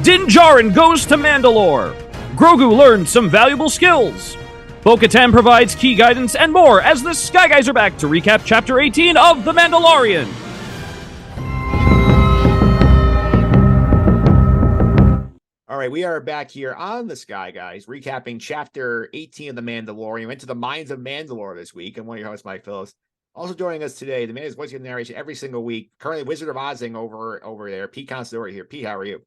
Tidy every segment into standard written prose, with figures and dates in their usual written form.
Din Djarin goes to Mandalore. Grogu learns some valuable skills. Bo-Katan provides key guidance and more as the Sky Guys are back to recap Chapter 18 of The Mandalorian. All right, we are back here on the Sky Guys, recapping Chapter 18 of The Mandalorian. We went to the Mines of Mandalore this week. I'm one of your hosts, Mike Phillips. Also joining us today, the man who's voicing the narration every single week, currently Wizard of Ozing over there, Pete Consadori here. Pete, how are you?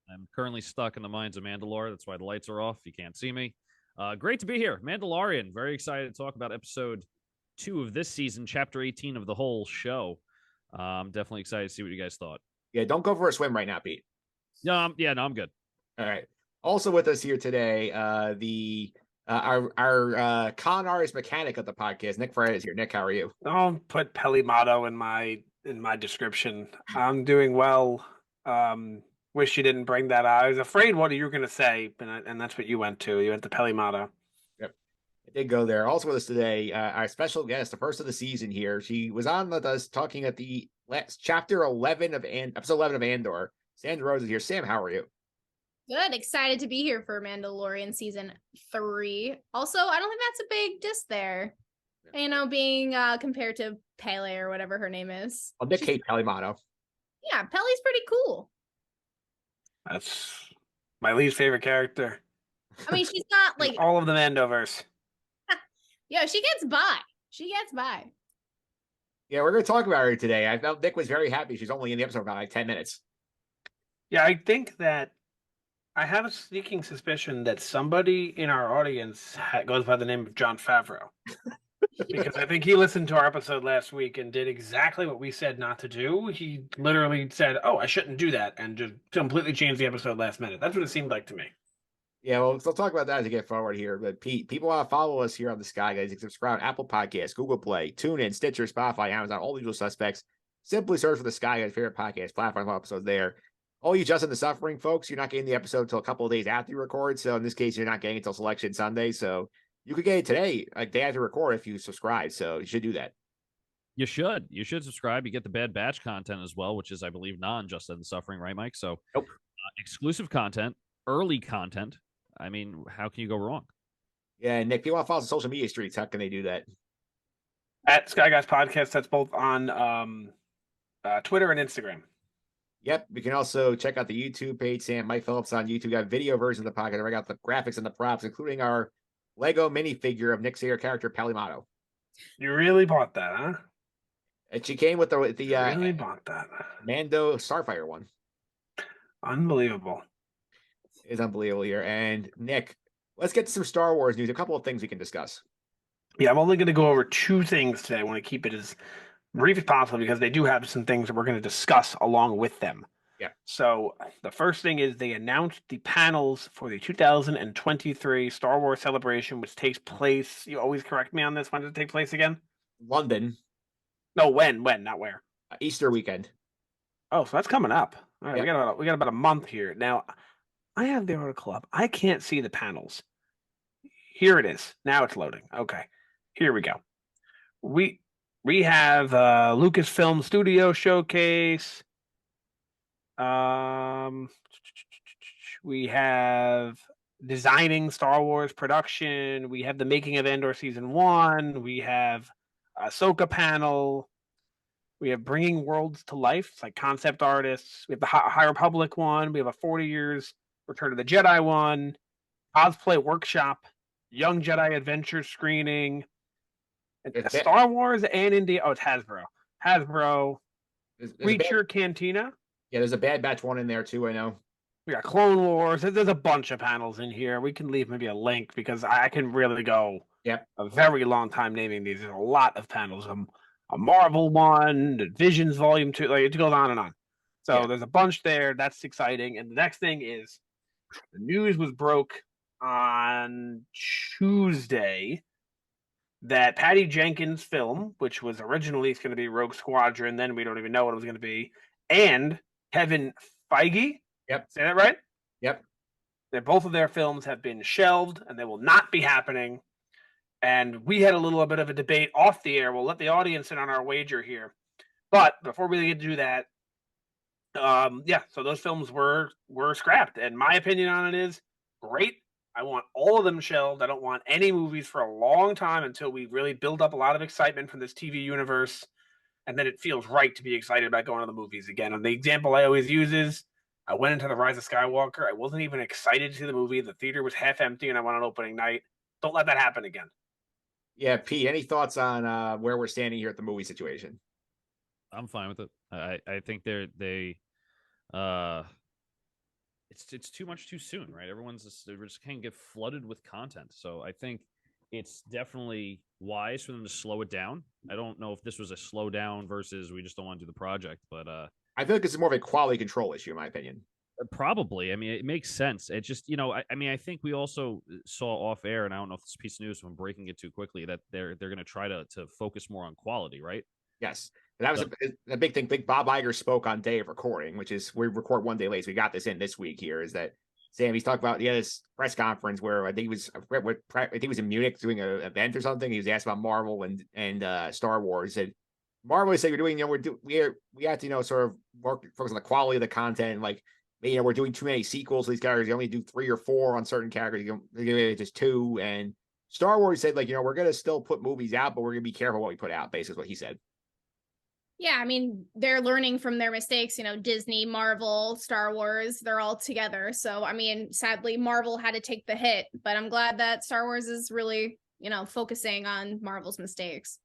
I'm currently stuck in the Mines of Mandalore. That's why the lights are off. You can't see me. Great to be here. Mandalorian. Very excited to talk about episode 2 of this season, chapter 18 of the whole show. Definitely excited to see what you guys thought. Yeah, don't go for a swim right now, Pete. No, I'm good. All right. Also with us here today, our con artist mechanic of the podcast, Nick Fraietta is here. Nick, how are you? Don't put Motto in my description. I'm doing well. Wish you didn't bring that out. I was afraid what you were going to say, and that's what you went to. You went to Motto. Yep, I did go there. Also with us today, our special guest, the first of the season here. She was on with us talking at the last chapter 11 of episode 11 of Andor. Sam Derosa is here. Sam, how are you? Good. Excited to be here for Mandalorian season 3. Also, I don't think that's a big diss there. You know, being compared to Pele or whatever her name is. I'll Nick hate Peli Motto. Yeah, Pele's pretty cool. That's my least favorite character. I mean, she's not like all of the Mandoverse. Yeah, she gets by. Yeah, we're going to talk about her today. I felt Nick was very happy. She's only in the episode for about like 10 minutes. Yeah, I think that I have a sneaking suspicion that somebody in our audience goes by the name of Jon Favreau. Because I think he listened to our episode last week and did exactly what we said not to do. He literally said, "Oh, I shouldn't do that," and just completely changed the episode last minute. That's what it seemed like to me. Yeah, well, we'll talk about that as we get forward here. But Pete, people want to follow us here on the Sky Guys. You can subscribe to Apple Podcasts, Google Play, TuneIn, Stitcher, Spotify, Amazon, all the usual suspects. Simply search for the Sky Guys favorite podcast platform episodes there. All you just in the suffering, folks, you're not getting the episode until a couple of days after you record. So in this case, you're not getting it until Selection Sunday. So you could get it today, like day after record, if you subscribe. So you should do that. You should. You should subscribe. You get the Bad Batch content as well, which is, I believe, non-just in the suffering, right, Mike? So nope. Exclusive content, early content. I mean, how can you go wrong? Yeah, Nick, if you want to follow the social media streets, how can they do that? At Sky Guys Podcast, that's both on Twitter and Instagram. Yep, we can also check out the YouTube page, Sam Mike Phillips on YouTube. Got a video version of the podcast. I got the graphics and the props, including our Lego minifigure of Nick's favorite character, Peli Motto. You really bought that, huh? And she came with the really bought that Mando Starfire one. Unbelievable. It's unbelievable here. And Nick, let's get to some Star Wars news. A couple of things we can discuss. Yeah, I'm only going to go over 2 things today. I want to keep it as brief as possible because they do have some things that we're going to discuss along with them. Yeah. So the first thing is they announced the panels for the 2023 Star Wars Celebration, which takes place. You always correct me on this. When does it take place again? London. No, when, not where. Easter weekend. Oh, so that's coming up. All right, yeah. we got about a month here. Now, I have the article up. I can't see the panels. Here it is. Now it's loading. Okay, here we go. We have Lucasfilm Studio Showcase. We have designing Star Wars production. We have the making of Andor Season 1. We have Ahsoka panel. We have bringing worlds to life. It's like concept artists. We have the High Republic one. We have a 40 years Return of the Jedi one. Cosplay workshop. Young Jedi Adventure screening. Star Wars and India. Oh, it's Hasbro. Reacher Cantina. Yeah, there's a Bad Batch one in there too, I know. We got Clone Wars. There's a bunch of panels in here. We can leave maybe a link because I can really go a very long time naming these. There's a lot of panels. A Marvel one, Visions Volume 2. Like, it goes on and on. So there's a bunch there. That's exciting. And the next thing is the news was broke on Tuesday that Patty Jenkins' film, which was originally going to be Rogue Squadron, then we don't even know what it was going to be, and Kevin Feige, say that right? Yep. That both of their films have been shelved, and they will not be happening. And we had a little bit of a debate off the air. We'll let the audience in on our wager here. But before we get to do that, So those films were scrapped, and my opinion on it is great. I want all of them shelved. I don't want any movies for a long time until we really build up a lot of excitement from this TV universe, and then it feels right to be excited about going to the movies again. And the example I always use is I went into The Rise of Skywalker. I wasn't even excited to see the movie. The theater was half empty, and I went on opening night. Don't let that happen again. Yeah, Pete, any thoughts on where we're standing here at the movie situation? I'm fine with it. I think it's too much too soon, right? We're just can't get flooded with content. So I think it's definitely wise for them to slow it down. I don't know if this was a slow down versus we just don't want to do the project, but I feel like this is more of a quality control issue, in my opinion. Probably. I mean, it makes sense. It just, I mean, I think we also saw off air, and I don't know if this piece of news, if I'm breaking it too quickly, that they're going to try to focus more on quality, right? Yes. And that was a big thing. Big Bob Iger spoke on day of recording, which is we record one day late. So we got this in this week here. Is that Sam? He's talking about this press conference where I think he was in Munich doing an event or something. He was asked about Marvel and Star Wars. And Marvel said, "We're doing, we have to, sort of focus on the quality of the content. Like, we're doing too many sequels to these characters. You only do 3 or 4 on certain characters. Just 2." And Star Wars said, like, we're going to still put movies out, but we're going to be careful what we put out. Basically, what he said. Yeah, I mean, they're learning from their mistakes, Disney, Marvel, Star Wars, they're all together. So, I mean, sadly, Marvel had to take the hit, but I'm glad that Star Wars is really, focusing on Marvel's mistakes.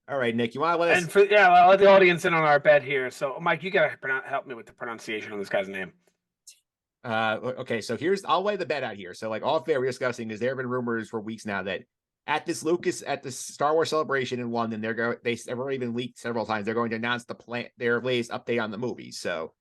All right, Nick, you want to let us... I'll let the audience in on our bet here. So, Mike, you got to help me with the pronunciation on this guy's name. Okay, so I'll lay the bet out here. So, like, all fair we're discussing is there have been rumors for weeks now that at the Star Wars celebration in London, they've already been leaked several times. They're going to announce their latest update on the movie. So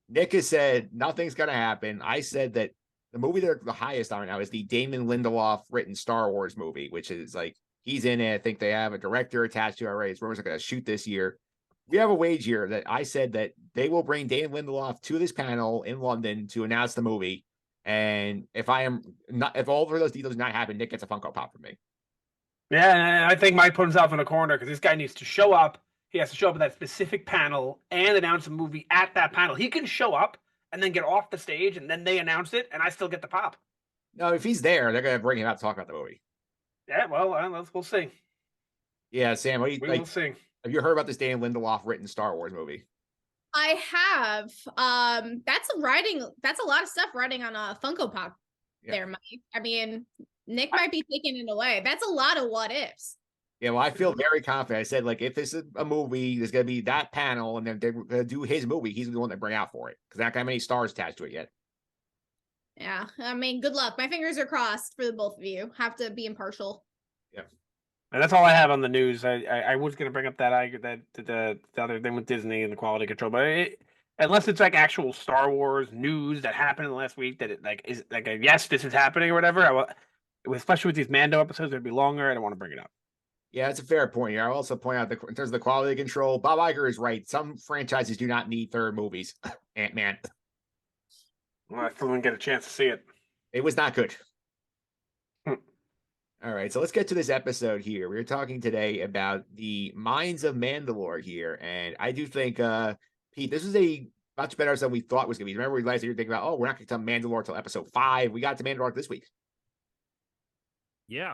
Nick has said nothing's going to happen. I said that the movie they're the highest on right now is the Damon Lindelof written Star Wars movie, which is like he's in it. I think they have a director attached to it already. It's rumors are going to shoot this year. We have a wager that I said that they will bring Damon Lindelof to this panel in London to announce the movie. And if all of those details do not happen, Nick gets a Funko Pop from me. Yeah, and I think Mike put himself in a corner because this guy needs to show up. He has to show up at that specific panel and announce a movie at that panel. He can show up and then get off the stage, and then they announce it, and I still get the pop. No, if he's there, they're going to bring him out to talk about the movie. Yeah, well, we'll see. Yeah, Sam, we'll see. Have you heard about this Damon Lindelof written Star Wars movie? I have. That's a lot of stuff riding on a Funko Pop there, Mike. I mean, Nick might be taking it away. That's a lot of what ifs. Yeah, well, I feel very confident. I said, like, if this is a movie, there's going to be that panel, and then they're going to do his movie. He's the one that bring out for it because they're not going to have any stars attached to it yet. Yeah, I mean, good luck. My fingers are crossed for the both of you. Have to be impartial. Yeah, and that's all I have on the news. I was going to bring up the other thing with Disney and the quality control, but unless it's like actual Star Wars news that happened in the last week that it is like a yes, this is happening or whatever. Especially with these Mando episodes, it'd be longer. I don't want to bring it up. Yeah, that's a fair point here. I'll also point out that in terms of the quality control, Bob Iger is right. Some franchises do not need third movies. Ant-Man. Well, I still didn't get a chance to see it. It was not good. All right, so let's get to this episode here. We're talking today about the Mines of Mandalore here, and I do think, Pete, this is a much better than we thought it was going to be. Remember, we last year thinking about, we're not going to tell Mandalore till episode 5. We got to Mandalore this week. Yeah,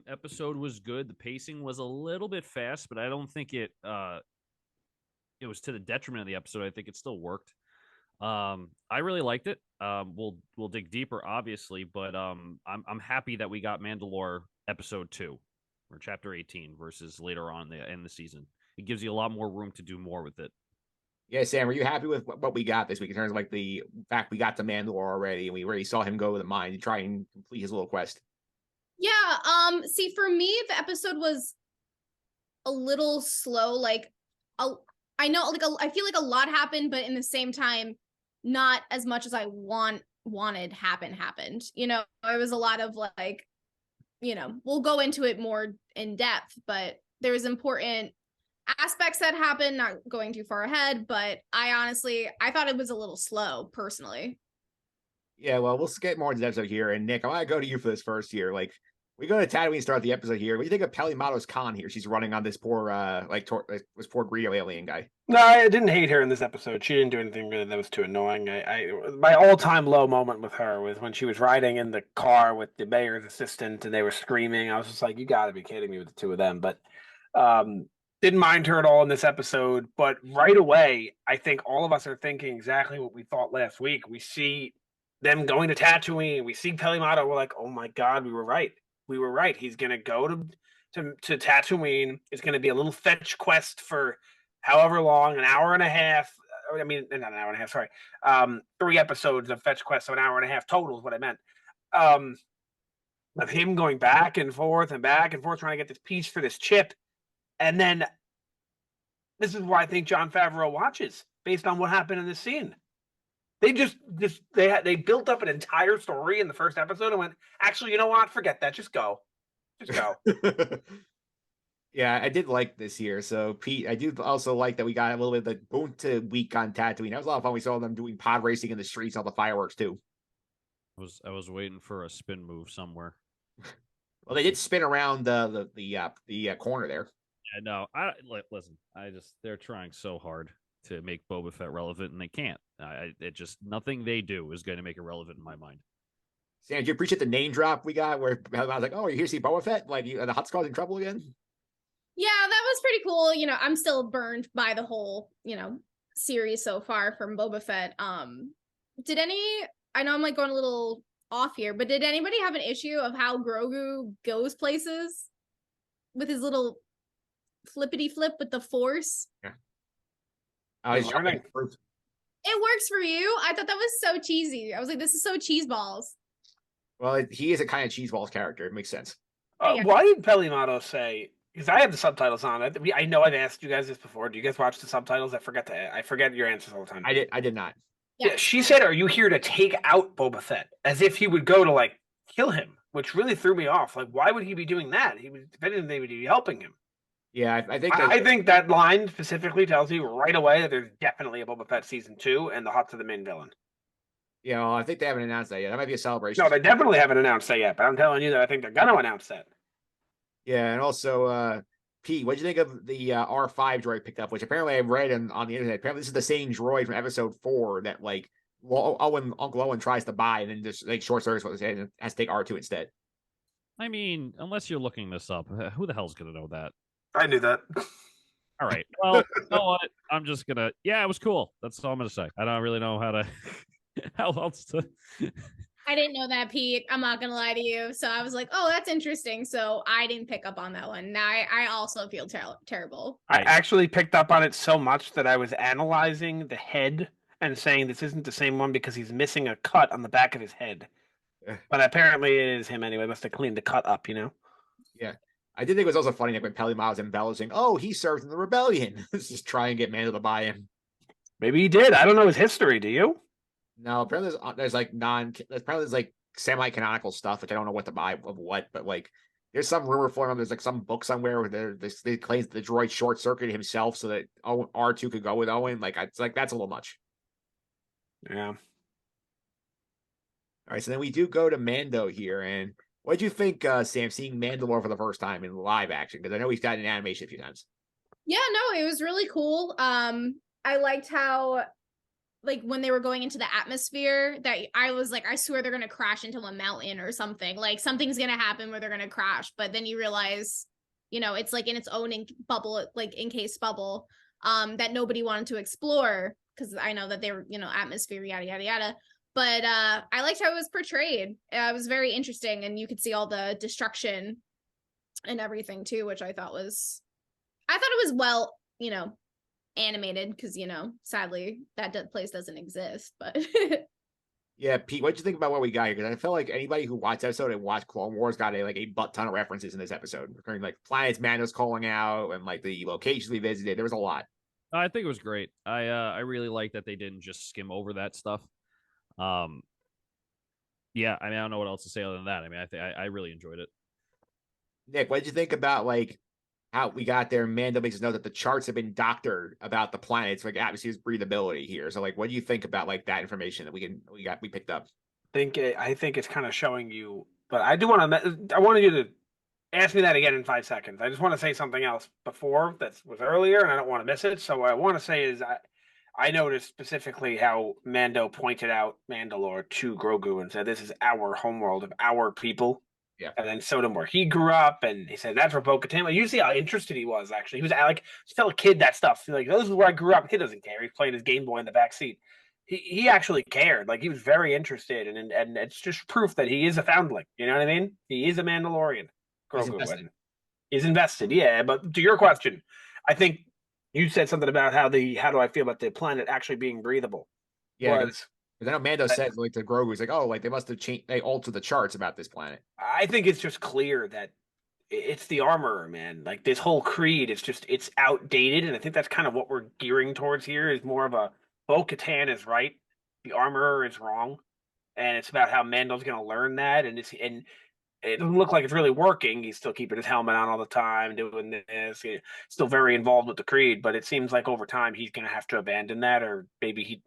episode was good. The pacing was a little bit fast, but I don't think it was to the detriment of the episode. I think it still worked. I really liked it. We'll dig deeper, obviously, but I'm happy that we got Mandalore episode 2 or chapter 18 versus later on in the season. It gives you a lot more room to do more with it. Yeah, Sam, were you happy with what we got this week in terms of like the fact we got to Mandalore already and we already saw him go to the mine to try and complete his little quest? Yeah, see, for me, the episode was a little slow. Like, I know, like, I feel like a lot happened, but in the same time, not as much as I wanted happened. It was a lot of like, we'll go into it more in depth, but there was important aspects that happened, not going too far ahead, but I thought it was a little slow, personally. Yeah, well, we'll get more into that episode here. And Nick, I want to go to you for this first here. Like, We go to Tatooine, start the episode here. What do you think of Peli Motto's con here? She's running on this poor, this poor Greedo alien guy. No, I didn't hate her in this episode. She didn't do anything really that was too annoying. My all-time low moment with her was when she was riding in the car with the mayor's assistant and they were screaming. I was just like, you got to be kidding me with the two of them. But didn't mind her at all in this episode. But right away, I think all of us are thinking exactly what we thought last week. We see them going to Tatooine. We see Peli Motto. We're like, oh my God, we were right. We were right. He's going to go to Tatooine. It's going to be a little fetch quest for however long, an hour and a half. I mean, not an hour and a half, sorry. 3 episodes of fetch quest, so an hour and a half total is what I meant. Of him going back and forth, trying to get this piece for this chip. And then this is why I think Jon Favreau watches, based on what happened in this scene. They built up an entire story in the first episode and went, actually, you know what? Forget that. Just go. Yeah, I did like this here. So, Pete, I do also like that we got a little bit of the Boonta week on Tatooine. That was a lot of fun. We saw them doing pod racing in the streets, all the fireworks too. I was waiting for a spin move somewhere. Well, they did spin around the corner there. Yeah, no, listen. They're trying so hard to make Boba Fett relevant, and they can't. It just nothing they do is going to make it relevant in my mind. Sam, did you appreciate the name drop we got where I was like, "Oh, you here to see Boba Fett? Like, the Hutt's causing trouble again?" Yeah, that was pretty cool. I'm still burned by the whole, series so far from Boba Fett. I know I'm like going a little off here, but did anybody have an issue of how Grogu goes places with his little flippity flip with the Force? Yeah. It works for you. I thought that was so cheesy. I was like, this is so cheese balls. Well, he is a kind of cheese balls character. It makes sense. Why did Peli Motto say? Because I have the subtitles on. I know I've asked you guys this before. Do you guys watch the subtitles? I forget your answers all the time. I did not. Yeah, she said, "Are you here to take out Boba Fett?" As if he would go to like kill him, which really threw me off. Like, why would he be doing that? If anything, they would be helping him. Yeah, I think that line specifically tells you right away that there's definitely a Boba Fett season 2, and the Hutt's are the main villain. Yeah, well, I think they haven't announced that yet. That might be a celebration. No, they definitely haven't announced that yet. But I'm telling you that I think they're gonna announce that. Yeah, and also, Pete, what do you think of the R5 droid picked up? Which apparently I read on the internet. Apparently, this is the same droid from Episode 4 that like Uncle Owen tries to buy, and then just like short circuits what they say, and has to take R2 instead. I mean, unless you're looking this up, who the hell's gonna know that? I knew that. All right. Well, you know what? I'm just gonna. Yeah, it was cool. That's all I'm gonna say. I don't really know how else to. I didn't know that, Pete. I'm not gonna lie to you. So I was like, "Oh, that's interesting." So I didn't pick up on that one. Now I also feel terrible. I actually picked up on it so much that I was analyzing the head and saying this isn't the same one because he's missing a cut on the back of his head. But apparently it is him anyway. Must have cleaned the cut up, Yeah. I did think it was also funny like when Peli Motto's embellishing, "Oh, he served in the rebellion." Let's just try and get Mando to buy him. Maybe he did. I don't know his history. Do you? No, apparently there's like semi-canonical stuff, which I don't know what to buy of what, but like there's some rumor floating. There's like some book somewhere where they claims the droid short circuited himself so that R2 could go with Owen. Like it's like that's a little much. Yeah. All right, so then we do go to Mando here, and what did you think, Sam, seeing Mandalore for the first time in live action? Because I know he's got an animation a few times. Yeah, no, it was really cool. I liked how, like, when they were going into the atmosphere, that I was like, I swear they're gonna crash into a mountain or something. Like something's gonna happen where they're gonna crash, but then you realize, it's like in its own bubble, like encased bubble, that nobody wanted to explore because I know that they were, atmosphere, yada yada yada. But I liked how it was portrayed. It was very interesting, and you could see all the destruction and everything too, which I thought it was well, animated because, sadly that place doesn't exist. But yeah, Pete, what did you think about what we got here? Because I felt like anybody who watched the episode and watched Clone Wars got a butt ton of references in this episode, recurring like planets Mando's calling out and like the locations we visited. There was a lot. I think it was great. I really like that they didn't just skim over that stuff. Yeah, I mean, I don't know what else to say other than that. I mean, I really enjoyed it. Nick, what did you think about like how we got there? Mando makes us know that the charts have been doctored about the planets, like atmosphere's breathability here. So, like, what do you think about like that information that we picked up? I think it's kind of showing you But I do want to. I wanted you to ask me that again in 5 seconds. I just want to say something else before that was earlier, and I don't want to miss it. So what I want to say is I noticed specifically how Mando pointed out Mandalore to Grogu and said, "This is our homeworld of our people." Yeah. And then showed him where he grew up, and he said, "That's where Bo-Katan." Like, you see how interested he was. Actually, he was like, just tell a kid that stuff. Like, this is where I grew up. The kid doesn't care. He's playing his Game Boy in the back seat. He actually cared. Like, he was very interested, and it's just proof that he is a foundling. You know what I mean? He is a Mandalorian. Grogu is invested. Yeah, but to your question, I think you said something about how do I feel about the planet actually being breathable? Yeah, because I know Mando said like to Grogu, he's like, oh, like they must have changed, they altered the charts about this planet. I think it's just clear that it's the armorer, man. Like this whole creed, it's outdated, and I think that's kind of what we're gearing towards here. Is more of a Bo-Katan is right, the armorer is wrong, and it's about how Mando's going to learn that, and it doesn't look like it's really working. He's still keeping his helmet on all the time, doing this. He's still very involved with the creed, but it seems like over time he's going to have to abandon that, or maybe he.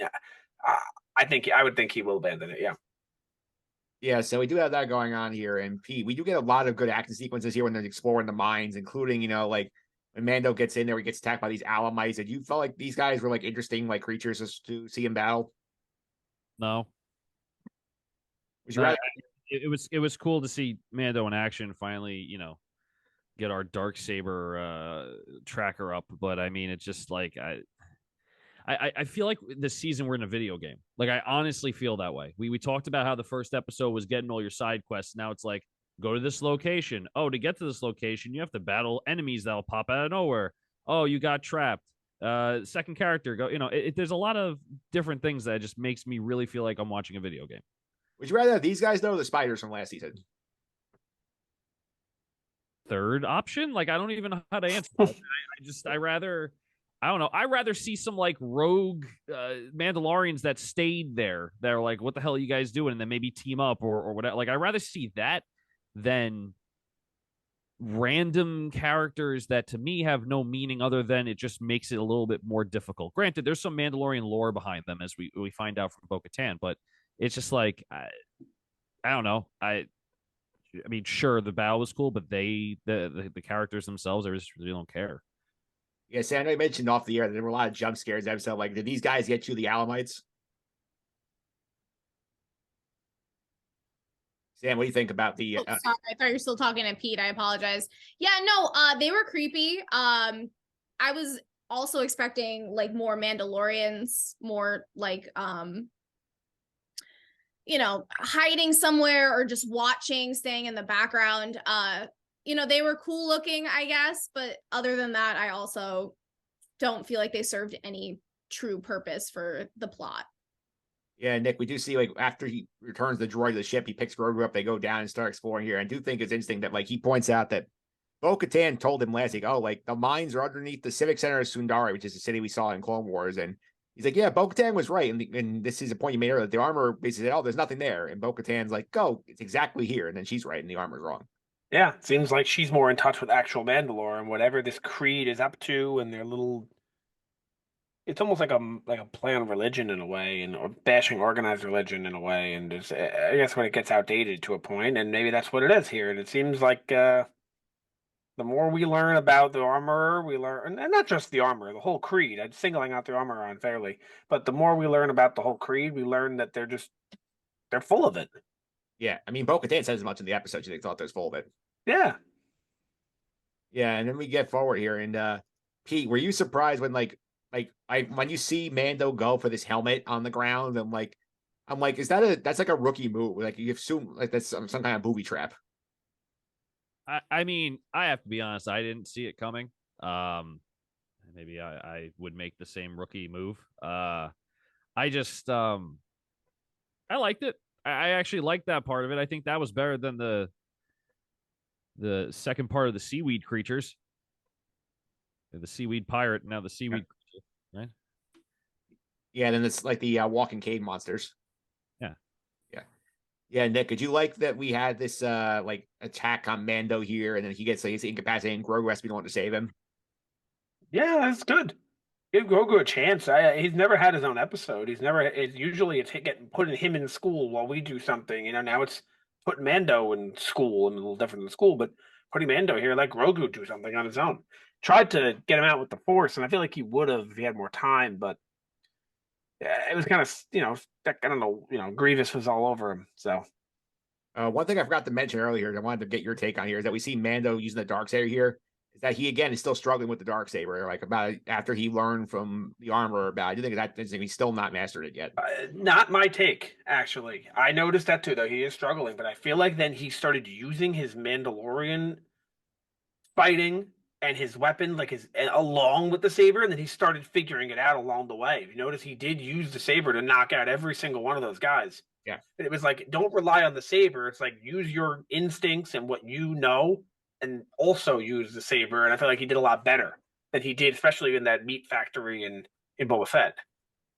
I would think he will abandon it. Yeah. Yeah, so we do have that going on here, and Pete, we do get a lot of good action sequences here when they're exploring the mines, including like when Mando gets in there, he gets attacked by these alamites. And you felt like these guys were like interesting, like creatures to see in battle. No. Would you rather? It was cool to see Mando in action finally, get our dark saber tracker up. But I mean, it's just like I feel like this season we're in a video game. Like I honestly feel that way. We talked about how the first episode was getting all your side quests. Now it's like go to this location. Oh, to get to this location, you have to battle enemies that'll pop out of nowhere. Oh, you got trapped. Second character go. There's a lot of different things that just makes me really feel like I'm watching a video game. Would you rather have these guys though, or the spiders from last season? Third option, like I don't even know how to answer that. I don't know. I'd rather see some like rogue Mandalorians that stayed there. They're like, what the hell are you guys doing? And then maybe team up or whatever. Like, I'd rather see that than random characters that to me have no meaning other than it just makes it a little bit more difficult. Granted, there's some Mandalorian lore behind them as we find out from Bo-Katan, but it's just like, I don't know. I mean, sure, the battle was cool, but the characters themselves, I just really don't care. Yeah, Sam, I know you mentioned off the air that there were a lot of jump scares. So, like, did these guys get you the Alamites? Sam, what do you think about the? Sorry, I thought you were still talking to Pete. I apologize. Yeah, no, they were creepy. I was also expecting like more Mandalorians, more like hiding somewhere or just watching, staying in the background. They were cool looking, I guess, but other than that, I also don't feel like they served any true purpose for the plot. Yeah, Nick, we do see like after he returns the droid to the ship, he picks Grogu up, they go down and start exploring here. I do think it's interesting that like he points out that Bo-Katan told him last week, oh, like the mines are underneath the civic center of Sundari, which is the city we saw in Clone Wars. And he's like, yeah, Bo-Katan was right. And this is a point you made earlier. The armor basically said, oh, there's nothing there. And Bo-Katan's like, go, it's exactly here. And then she's right and the armor's wrong. Yeah, it seems like she's more in touch with actual Mandalore and whatever this creed is up to, and their little. It's almost like a play on religion in a way, and or bashing organized religion in a way, and it's, I guess when it gets outdated to a point, and maybe that's what it is here. And it seems like the more we learn about the armorer, we learn, and not just the armorer, the whole creed. I'm singling out the armorer unfairly, but the more we learn about the whole creed, we learn that they're full of it. Yeah, I mean, Bo-Katan says as much in the episode. She thought there's full of it. Yeah. Yeah, and then we get forward here, and Pete, were you surprised when when you see Mando go for this helmet on the ground? I'm like, is that's like a rookie move? Like you assume like that's some kind of booby trap. I mean, I have to be honest, I didn't see it coming. Maybe I would make the same rookie move. I just I liked it. I actually liked that part of it. I think that was better than the second part of the seaweed creatures. The seaweed pirate, now the seaweed creature, right? Yeah, then it's like the walking cave monsters. Yeah, Nick, did you like that we had this like attack on Mando here, and then he gets like, he's incapacitated and Grogu has to be the one to save him? Yeah, that's good. Give Grogu a chance. He's never had his own episode. Usually it's getting putting him in school while we do something. Now it's putting Mando in school, and a little different than school, but putting Mando here, let Grogu do something on his own. Tried to get him out with the Force, and I feel like he would have if he had more time, but it was kind of, I don't know, Grievous was all over him. So one thing I forgot to mention earlier, I wanted to get your take on here, is that we see Mando using the Darksaber here. Is that he again is still struggling with the Darksaber, like about after he learned from the armor about. I do think that he's still not mastered it yet. Not my take, actually. I noticed that too, though. He is struggling, but I feel like then he started using his Mandalorian fighting and his weapon, like along with the saber, and then he started figuring it out along the way. If you notice, he did use the saber to knock out every single one of those guys. Yeah, it was like, don't rely on the saber. It's like, use your instincts and what you know, and also use the saber. And I feel like he did a lot better than he did, especially in that meat factory in Boba Fett.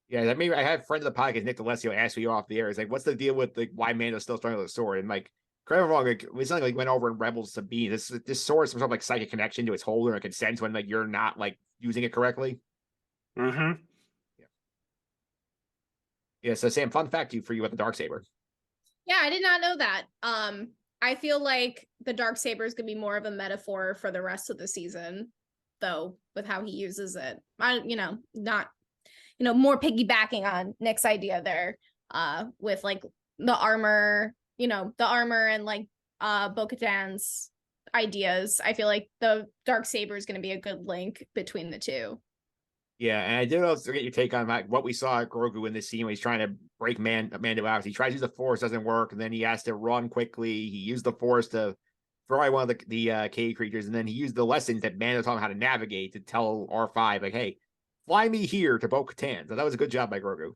Yeah, I mean, I have friends of the podcast, Nick D'Alessio, asked me off the air. He's like, "What's the deal with like why Mando's still struggling with the sword?" And like, correct me if I'm wrong, like, it's not like went over in Rebels to be this sword has some sort of like psychic connection to its holder and can sense when like you're not like using it correctly. Mm-hmm. Yeah. So Sam, fun fact for you with the Darksaber. Yeah, I did not know that. I feel like the Darksaber is gonna be more of a metaphor for the rest of the season, though, with how he uses it. More piggybacking on Nick's idea there, with like the armor, and like Bo-Katan's ideas. I feel like the Darksaber is gonna be a good link between the two. Yeah, and I did also get your take on what we saw at Grogu in this scene when he's trying to break Mando out. He tries to use the Force, doesn't work, and then he has to run quickly. He used the Force to throw out one of the cave creatures, and then he used the lessons that Mando taught him how to navigate to tell R5, like, hey, fly me here to Bo-Katan. So that was a good job by Grogu.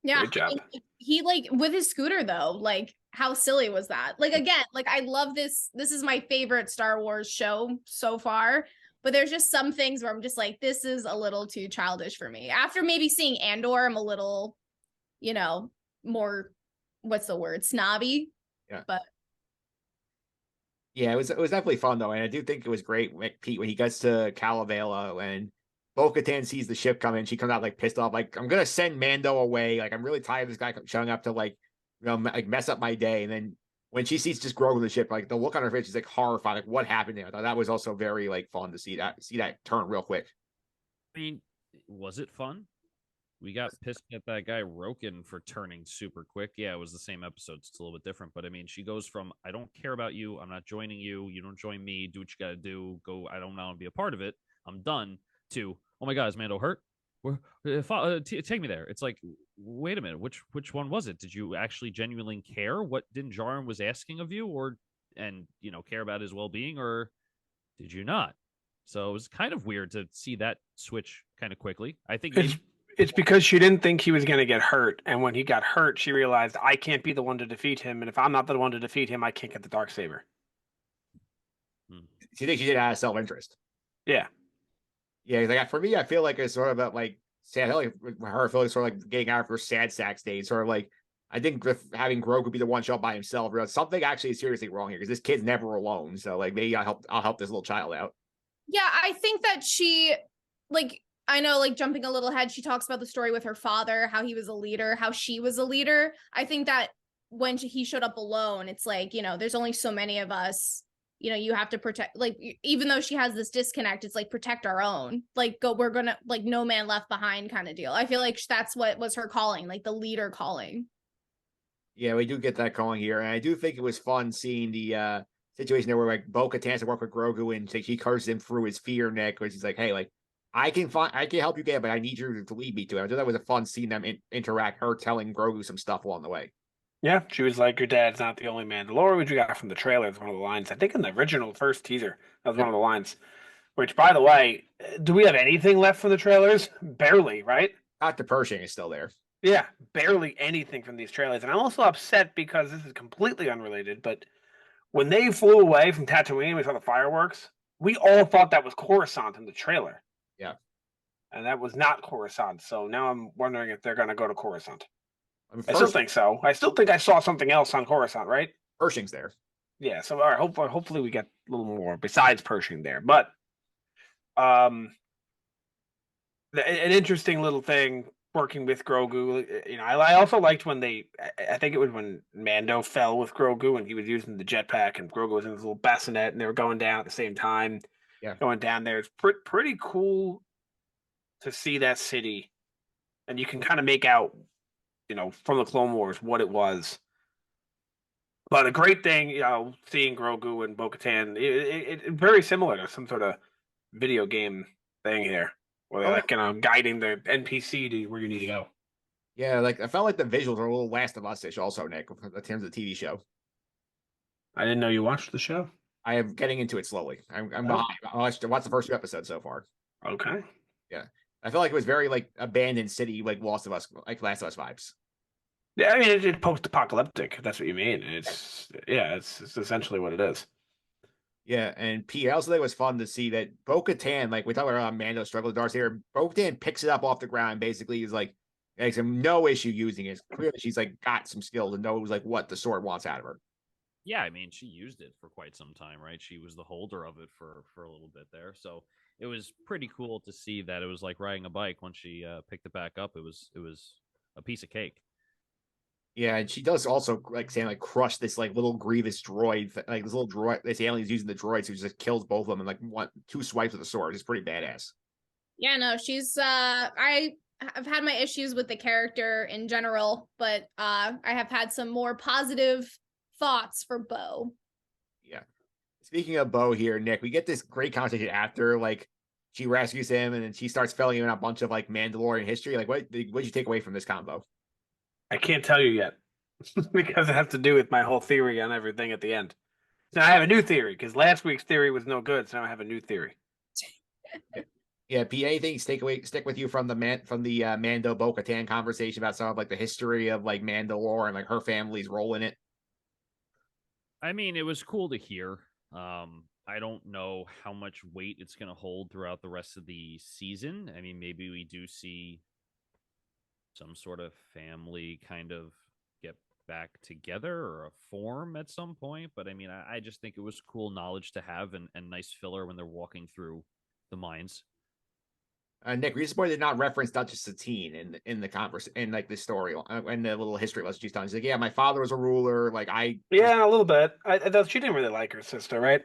Yeah, good job. He like with his scooter though, like how silly was that? Like again, like I love this. This is my favorite Star Wars show so far. But there's just some things where I'm just like, this is a little too childish for me. After maybe seeing Andor, I'm a little, more, what's the word, snobby. Yeah. But yeah, it was definitely fun though, and I do think it was great, Pete, when he gets to Calavela and Bo-Katan sees the ship coming. She comes out like pissed off, like, I'm gonna send Mando away. Like, I'm really tired of this guy showing up to like mess up my day. And then when she sees just Grogu in the ship, like the look on her face, she's like horrified. Like, what happened there? I thought that was also very like fun to see that turn real quick. I mean, was it fun? We got pissed at that guy Roken for turning super quick. Yeah, it was the same episode. It's a little bit different, but I mean, she goes from I don't care about you, I'm not joining you, you don't join me, do what you got to do, go. I don't want to be a part of it. I'm done. To oh my God, is Mando hurt? Take me there. It's like, wait a minute, which one was it? Did you actually genuinely care what Din Djarin was asking of you, or care about his well-being, or did you not? So it was kind of weird to see that switch kind of quickly. I think it's because she didn't think he was going to get hurt, and when he got hurt, she realized I can't be the one to defeat him, and if I'm not the one to defeat him, I can't get the Darksaber. She thinks she did it out of self-interest. Yeah. Yeah, like for me, I feel like it's sort of about like sad. Like her feeling sort of like getting out of her sad sack stage. Sort of like I think with having Grogu be the one shot by himself, something actually is seriously wrong here because this kid's never alone. So like maybe I'll help this little child out. Yeah, I think that she I know, like jumping a little ahead, she talks about the story with her father, how he was a leader, how she was a leader. I think that when he showed up alone, it's like, there's only so many of us. You have to protect, like, even though she has this disconnect, it's like protect our own, like we're gonna, like, no man left behind kind of deal. I feel like that's what was her calling, like the leader calling. Yeah, we do get that calling here. And I do think it was fun seeing the situation there where like Bo-Katan has to work with Grogu and he curses him through his fear neck, which is like, hey, like I can help you get, but I need you to lead me to it. I thought that was a fun seeing them interact, her telling Grogu some stuff along the way. Yeah, she was like, your dad's not the only Mandalorian, which we got from the trailer. It's one of the lines. I think in the original first teaser, that was one of the lines. Which, by the way, do we have anything left from the trailers? Barely, right? Dr. Pershing is still there. Yeah, barely anything from these trailers. And I'm also upset because this is completely unrelated, but when they flew away from Tatooine, we saw the fireworks, we all thought that was Coruscant in the trailer. Yeah. And that was not Coruscant. So now I'm wondering if they're going to go to Coruscant. I still think so. I still think I saw something else on Coruscant, right? Pershing's there. Yeah, so all right, hopefully we get a little more besides Pershing there. But an interesting little thing working with Grogu. You know, I also liked when I think it was when Mando fell with Grogu and he was using the jetpack and Grogu was in his little bassinet and they were going down at the same time. Yeah. Going down there. It's pretty cool to see that city. And you can kind of make out, you know, from the Clone Wars what it was. But a great thing, you know, seeing Grogu and Bo-Katan, it very similar to some sort of video game thing here, where they're like, you know, guiding the NPC to where you need to go. Yeah, like I felt like the visuals are a little Last of Us-ish also, Nick, in terms of the TV show. I didn't know you watched the show. I am getting into it slowly. I'm behind. I watched the first 2 episodes so far. Okay. Yeah. I feel like it was very like abandoned city, like Last of Us vibes. Yeah, I mean, it's post-apocalyptic, if that's what you mean. It's essentially what it is. Yeah, and P. I also think it was fun to see that Bo-Katan, like we talk about Mando struggle with Darth here, Bo-Katan picks it up off the ground. Basically, he's like, makes him no issue using it. It's clear that she's like got some skills and knows like what the sword wants out of her. Yeah, I mean, she used it for quite some time, right? She was the holder of it for a little bit there, so it was pretty cool to see that it was like riding a bike. Once she picked it back up, it was a piece of cake. Yeah, and she does also like saying like crush this like little Grievous droid, like this little droid. This alien's using the droid, so she just kills both of them in like 2 swipes with the sword. It's pretty badass. Yeah, no, she's I've had my issues with the character in general, but I have had some more positive thoughts for Bo. Yeah. Speaking of Bo here, Nick, we get this great conversation after like she rescues him and then she starts filling in a bunch of like Mandalorian history. Like what did you take away from this combo? I can't tell you yet because it has to do with my whole theory on everything at the end. So I have a new theory because last week's theory was no good, so now I have a new theory. Yeah, P. Anything stick with you from the Mando Bo-Katan conversation about some of like the history of like Mandalore and like her family's role in it? I mean, it was cool to hear. I don't know how much weight it's going to hold throughout the rest of the season. I mean, maybe we do see some sort of family kind of get back together or a form at some point. But I mean, I just think it was cool knowledge to have and nice filler when they're walking through the mines. Nick, we disappointed did not reference Duchess Satine in the converse in like the story and the little history lesson she's done. She's like, yeah, my father was a ruler. Like yeah, a little bit. I thought she didn't really like her sister, right?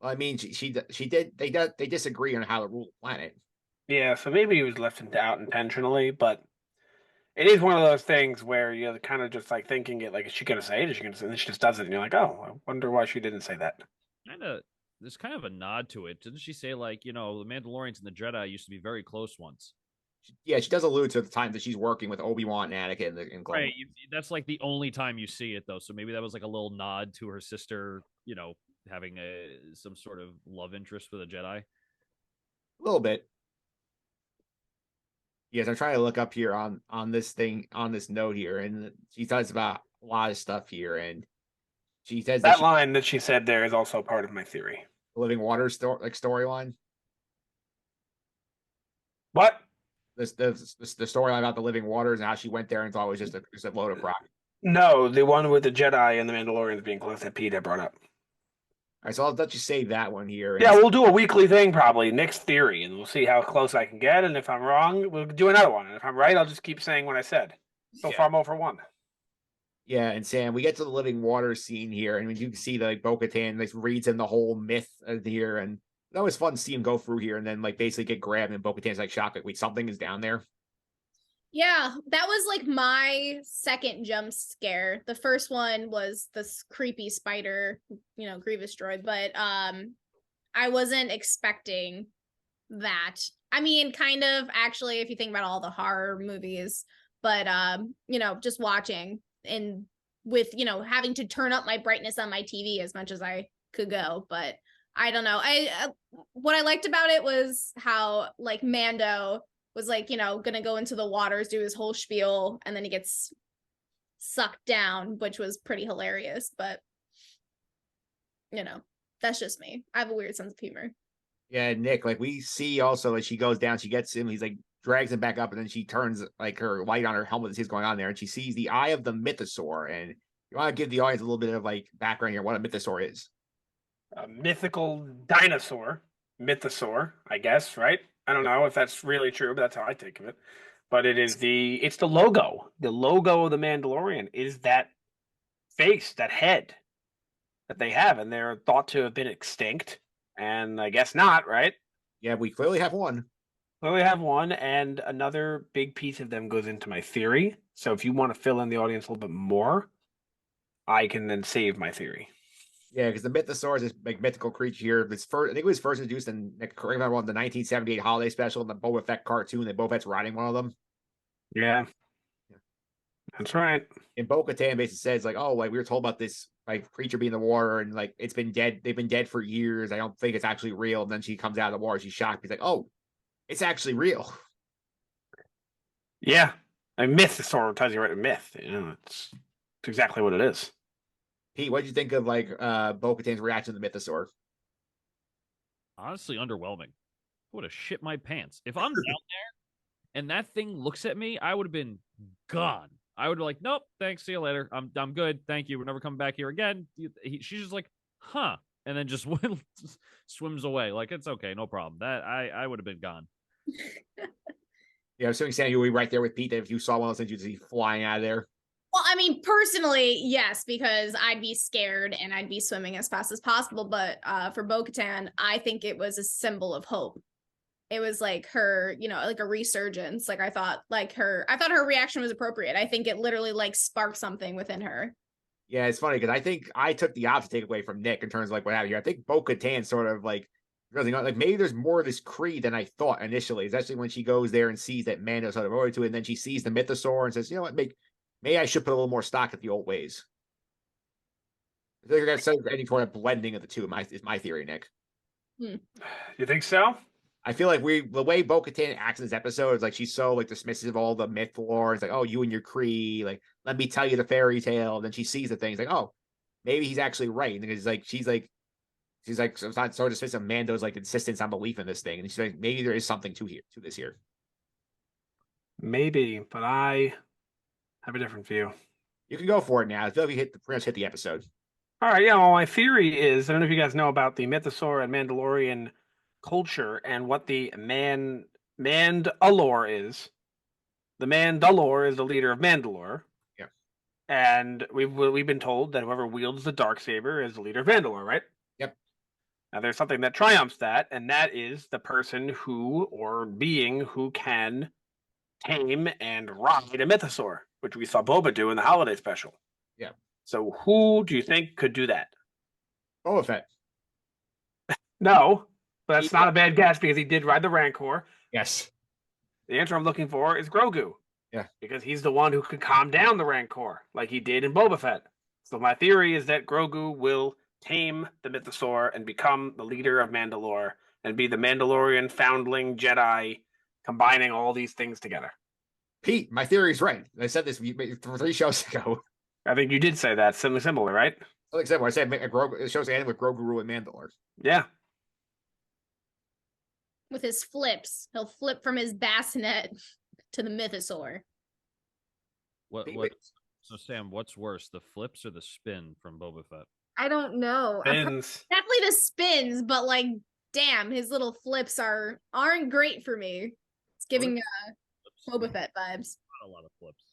I mean, she did. They disagree on how to rule the planet. Yeah, so maybe he was left in doubt intentionally, but it is one of those things where you're kind of just like thinking it, like, is she going to say it? Is she going to say it? And she just does it, and you're like, oh, I wonder why she didn't say that. There's kind of a nod to it. Didn't she say, like, you know, the Mandalorians and the Jedi used to be very close once? Yeah, she does allude to the time that she's working with Obi-Wan and Anakin in Clone. Right. That's like the only time you see it, though. So maybe that was like a little nod to her sister, you know, having some sort of love interest with a Jedi. A little bit. Yes, I'm trying to look up here on this note here, and she talks about a lot of stuff here, and she says that line that she said there is also part of my theory. Living Waters storyline. What? The storyline about the Living Waters and how she went there and thought it was just a load of rock. No, the one with the Jedi and the Mandalorians being close that Pete had brought up. All right, so I'll let you save that one here. Yeah, we'll do a weekly thing probably, Nick's theory, and we'll see how close I can get. And if I'm wrong, we'll do another one. And if I'm right, I'll just keep saying what I said. So far, I'm 0 for 1. Yeah, and Sam, we get to the Living Waters scene here, and you can see that like Bo-Katan like reads him the whole myth here, and that was fun to see him go through here and then like basically get grabbed, and Bo-Katan's like shocked, like, wait, something is down there. Yeah, that was like my second jump scare. The first one was this creepy spider, you know, Grievous droid, but I wasn't expecting that. I mean, kind of actually, if you think about all the horror movies, but you know, just watching and with, you know, having to turn up my brightness on my TV as much as I could go, but I don't know. What I liked about it was how like Mando was like, you know, gonna go into the waters, do his whole spiel, and then he gets sucked down, which was pretty hilarious. But you know, that's just me. I have a weird sense of humor. Yeah, Nick, like we see also as she goes down, she gets him, he's like drags him back up, and then she turns like her light on her helmet and sees going on there, and she sees the eye of the mythosaur. And you want to give the audience a little bit of like background here, what a mythosaur is. A mythical dinosaur, mythosaur, I guess, right? I don't know if that's really true, but that's how I think of it. but it's the logo. The logo of the Mandalorian is that face, that head that they have, and they're thought to have been extinct, and I guess not, right? Yeah, we clearly have one. Clearly have one, and another big piece of them goes into my theory. So if you want to fill in the audience a little bit more, I can then save my theory. Yeah, because the Mythosaur is this like mythical creature here. I think it was first introduced in the 1978 holiday special in the Boba Fett cartoon. That Boba Fett's riding one of them. Yeah. That's right. And Bo-Katan basically says like, "Oh, like we were told about this like creature being in the water, and like it's been dead. They've been dead for years. I don't think it's actually real." And then she comes out of the water. She's shocked. She's like, "Oh, it's actually real." Yeah, a mythosaur tells you right. A myth. It's exactly what it is. Pete, what did you think of like Bo-Katan's reaction to the Mythosaur? Honestly, underwhelming. I would have shit my pants if I'm down there and that thing looks at me. I would have been gone. I would be like, nope, thanks, see you later. I'm good, thank you. We're never coming back here again. She's just like, huh, and then just swims away. Like it's okay, no problem. That I would have been gone. Yeah, assuming Sam, you would be right there with Pete. That if you saw one of those things, you'd see flying out of there. Well, I mean, personally, yes, because I'd be scared and I'd be swimming as fast as possible. But for Bo-Katan, I think it was a symbol of hope. It was like her, like a resurgence. Like I thought her reaction was appropriate. I think it literally like sparked something within her. Yeah, it's funny because I think I took the opposite takeaway from Nick in terms of like what happened here. I think Bo-Katan sort of like really like maybe there's more of this creed than I thought initially, especially when she goes there and sees that Mando sort of over to it, and then she sees the Mythosaur and says, you know what, maybe I should put a little more stock at the old ways. I think that's any sort of blending of the two. Is my theory, Nick. You think so? I feel like the way Bo-Katan acts in this episode is like she's so like dismissive of all the myth lore. It's like, oh, you and your creed, like let me tell you the fairy tale. And then she sees the things like, oh, maybe he's actually right. And it's like she's not so dismissive of Mando's like insistence on belief in this thing. And she's like, maybe there is something to this here. Maybe, but I have a different view. You can go for it now. I feel like we pretty much hit the episode. All right, yeah. Well, my theory is I don't know if you guys know about the Mythosaur and Mandalorian culture and what the Mandalore is. The Mandalore is the leader of Mandalore. Yeah. And we've been told that whoever wields the Darksaber is the leader of Mandalore, right? Yep. Now there's something that triumphs that, and that is the person or being who can tame and ride a Mythosaur, which we saw Boba do in the holiday special. Yeah. So who do you think could do that? Boba Fett. No, but that's not a bad guess because he did ride the Rancor. Yes. The answer I'm looking for is Grogu. Yeah. Because he's the one who could calm down the Rancor like he did in Boba Fett. So my theory is that Grogu will tame the Mythosaur and become the leader of Mandalore and be the Mandalorian foundling Jedi, combining all these things together. Pete, my theory is right. I said this 3 shows ago. I think you did say that similar, right? Like I said, when I said it shows ending with Grogu ruling Mandalore. Yeah. With his flips, he'll flip from his bassinet to the Mythosaur. What? So Sam, what's worse, the flips or the spin from Boba Fett? I don't know. Spins. Definitely the spins, but like, damn, his little flips aren't great for me. It's giving Boba Fett vibes. Not a lot of flips.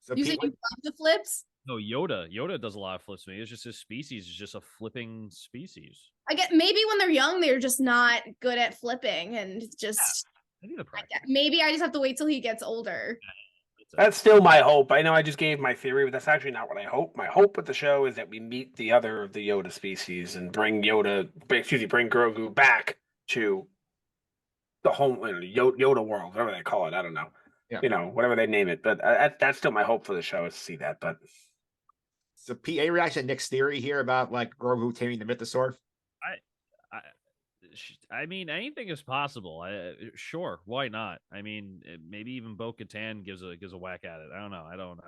So You said you love the flips? No, Yoda does a lot of flips to me. It's just his species is just a flipping species. I get maybe when they're young, they're just not good at flipping, and just maybe I just have to wait till he gets older. That's still my hope. I know I just gave my theory, but that's actually not what I hope. My hope with the show is that we meet the other of the Yoda species and bring Grogu back to the home Yoda world, whatever they call it. I don't know. Yeah. Whatever they name it. But that's still my hope for the show is to see that. But so, Pete, any reaction to Nick's theory here about like Grogu taming the Mythosaur? I mean, anything is possible. Sure, why not? I mean, maybe even Bo-Katan gives a whack at it. I don't know.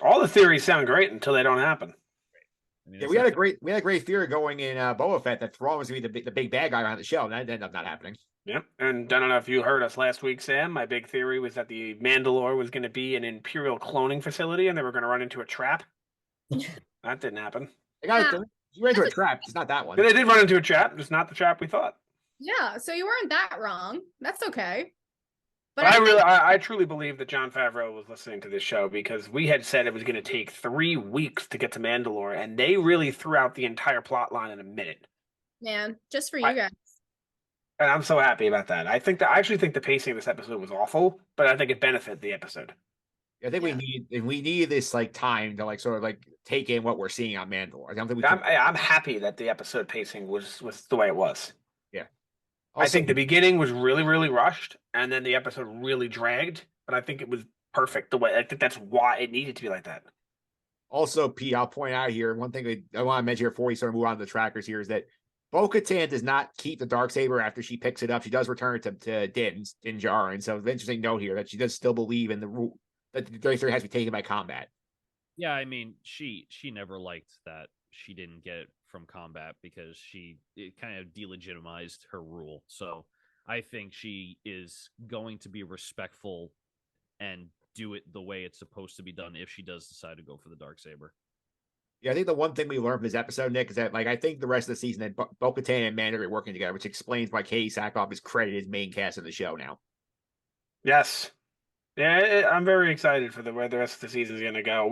All the theories sound great until they don't happen. I mean, we had a great theory going in Boba Fett that Thrawn was going to be the big bad guy around the show, and that ended up not happening. Yeah, and I don't know if you heard us last week, Sam. My big theory was that the Mandalore was going to be an Imperial cloning facility, and they were going to run into a trap. That didn't happen. You ran into a trap. It's not that one. They did run into a trap, just not the trap we thought. Yeah, so you weren't that wrong. That's okay. But I truly believe that Jon Favreau was listening to this show, because we had said it was going to take 3 weeks to get to Mandalore, and they really threw out the entire plot line in a minute. Man, just for you guys. And I'm so happy about that. I actually think the pacing of this episode was awful, but I think it benefited the episode. I think we need this like time to like sort of like take in what we're seeing on Mandalore. I don't think I'm happy that the episode pacing was the way it was. Yeah. Also, I think the beginning was really, really rushed, and then the episode really dragged, but I think it was perfect the way. I think that's why it needed to be like that. Also, Pete, I'll point out here, one thing I want to mention here before we start moving on to the trackers here is that Bo-Katan does not keep the Darksaber after she picks it up. She does return it to Din Djarin. So it's an interesting note here that she does still believe in the rule that the Darksaber has to be taken by combat. Yeah, I mean, she never liked that she didn't get it from combat because it kind of delegitimized her rule. So I think she is going to be respectful and do it the way it's supposed to be done if she does decide to go for the Darksaber. Yeah, I think the one thing we learned from this episode, Nick, is that like I think the rest of the season that Bo-Katan and Mando are working together, which explains why Katie Sackhoff is credited as main cast of the show now. Yes. Yeah, I'm very excited for where the rest of the season is going to go.